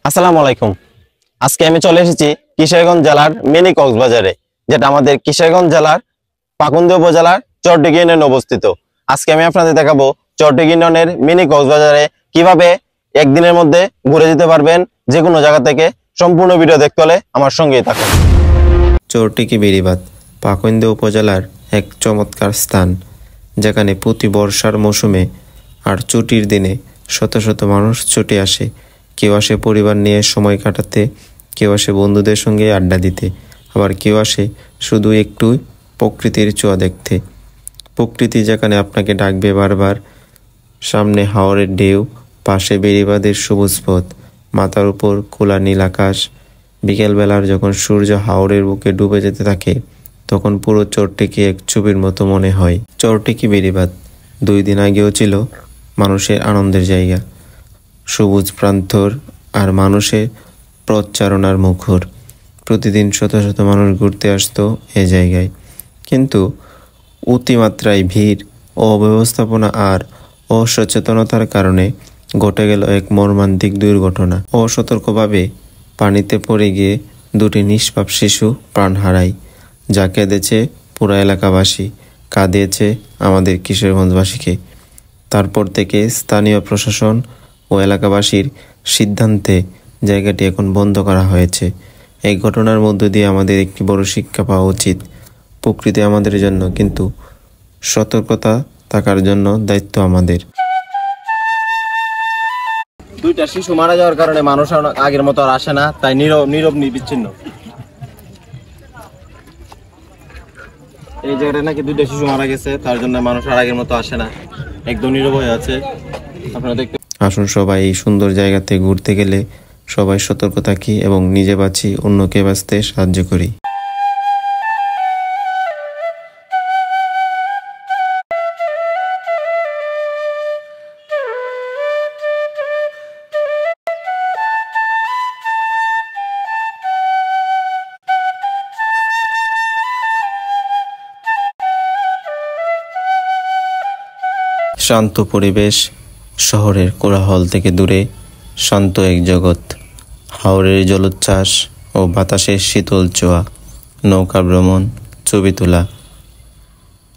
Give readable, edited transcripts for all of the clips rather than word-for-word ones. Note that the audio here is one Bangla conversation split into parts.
আসসালামু আলাইকুম। আজকে আমি চলে এসেছি কিশোরগঞ্জ জেলার মিনি কক্সবাজারে, যেটা আমাদের কিশোরগঞ্জ জেলার পাকুন্দিয়া উপজেলার চরডিঘি ইউনিয়নে অবস্থিত। আজকে আমি আপনাদের দেখাবো চরডিঘি ইউনিয়নের মিনি কক্সবাজারে কিভাবে একদিনের মধ্যে ঘুরে যেতে পারবেন যে কোনো জায়গা থেকে। সম্পূর্ণ ভিডিও দেখতে হলে আমার সঙ্গেই থাকুন। চরটিকি বেড়িবাঁধ পাকুন্দিয়া উপজেলার এক চমৎকার স্থান, যেখানে প্রতি বর্ষার মৌসুমে আর ছুটির দিনে শত শত মানুষ ছুটে আসে। কেউ আসে পরিবার নিয়ে সময় কাটাতে, কেউ আসে বন্ধুদের সঙ্গে আড্ডা দিতে, আবার কেউ আসে শুধু একটু প্রকৃতির ছোঁয়া দেখতে। প্রকৃতি যেখানে আপনাকে ডাকবে বারবার। সামনে হাওরের ঢেউ, পাশে বেড়িবাঁধের সবুজ পথ, মাথার উপর খোলা নীল আকাশ। বিকেলবেলার যখন সূর্য হাওরের বুকে ডুবে যেতে থাকে, তখন পুরো চরটিকি এক ছবির মতো মনে হয়। চরটিকি বেড়িবাঁধ 2 দিন আগেও ছিল মানুষের আনন্দের জায়গা, সবুজ প্রান্তর আর মানুষের পথচারণার মুখর। প্রতিদিন শত শত মানুষ ঘুরতে আসতো এ জায়গায়, কিন্তু অতিমাত্রায় ভিড়, অব্যবস্থাপনা আর অসচেতনতার কারণে ঘটে গেল এক মর্মান্তিক দুর্ঘটনা। অসতর্কভাবে পানিতে পড়ে গিয়ে 2টি নিষ্পাপ শিশু প্রাণ হারায়, যা কেঁদেছে পুরা এলাকাবাসী, কাঁদিয়েছে আমাদের কিশোরগঞ্জবাসীকে। তারপর থেকে স্থানীয় প্রশাসন ও এলাকাবাসীর সিদ্ধান্তে জায়গাটি এখন বন্ধ করা হয়েছে। এই ঘটনার মধ্য দিয়ে আমাদের একটি বড় শিক্ষা পাওয়া উচিত। প্রকৃতি আমাদের জন্য, কিন্তু সতর্কতা থাকার জন্য দায়িত্ব আমাদের। 2টা শিশু মারা যাওয়ার কারণে মানুষ আগের মতো আর আসে না, তাই নীরব নিবিচ্ছিন্ন। এই জায়গাটা নাকি 2টা শিশু মারা গেছে, তার জন্য মানুষ আর আগের মতো আসে না, একদম নীরব হয়ে আছে। আপনারা দেখতে আসুন সবাই এই সুন্দর জায়গাতে ঘুরতে গেলে সবাই সতর্ক থাকি এবং নিজে বাঁচি, অন্যকে বাঁচতে সাহায্য করি। শান্ত পরিবেশ, শহরের কোলাহল থেকে দূরে শান্ত এক জগৎ। হাওরের জলোচ্ছ্বাস ও বাতাসের শীতল ছোঁয়া, নৌকা ভ্রমণ, ছবি তোলা,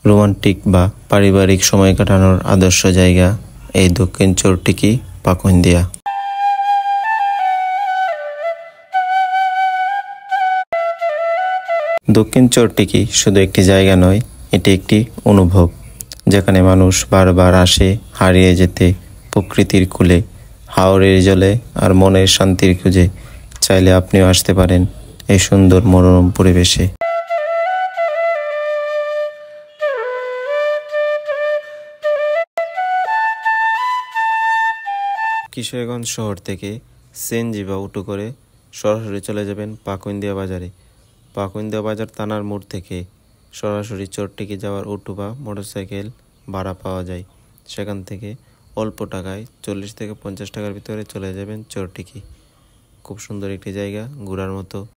রোমান্টিক বা পারিবারিক সময় কাটানোর আদর্শ জায়গা এই দক্ষিণ চরটিকি পাকুন্দিয়া। দক্ষিণ চরটিকি শুধু একটি জায়গা নয়, এটি একটি অনুভব, যেখানে মানুষ বারবার আসে হারিয়ে যেতে প্রকৃতির কোলে, হাওরের জলে আর মনের শান্তির খুঁজে। চাইলে আপনিও আসতে পারেন এই সুন্দর মনোরম পরিবেশে। কিশোরগঞ্জ শহর থেকে সিএনজি বা অটো করে সরাসরি চলে যাবেন পাকুন্দিয়া বাজারে। পাকুন্দিয়া বাজার থানার মোড় থেকে সরাসরি চরটিকি যাওয়ার অটো বা মোটরসাইকেল ভাড়া পাওয়া যায়। সেখান থেকে অল্প টাকায় 40 থেকে 50 টাকার ভিতরে চলে যাবেন চরটিকি। খুব সুন্দর একটি জায়গা, ঘোরার মতো।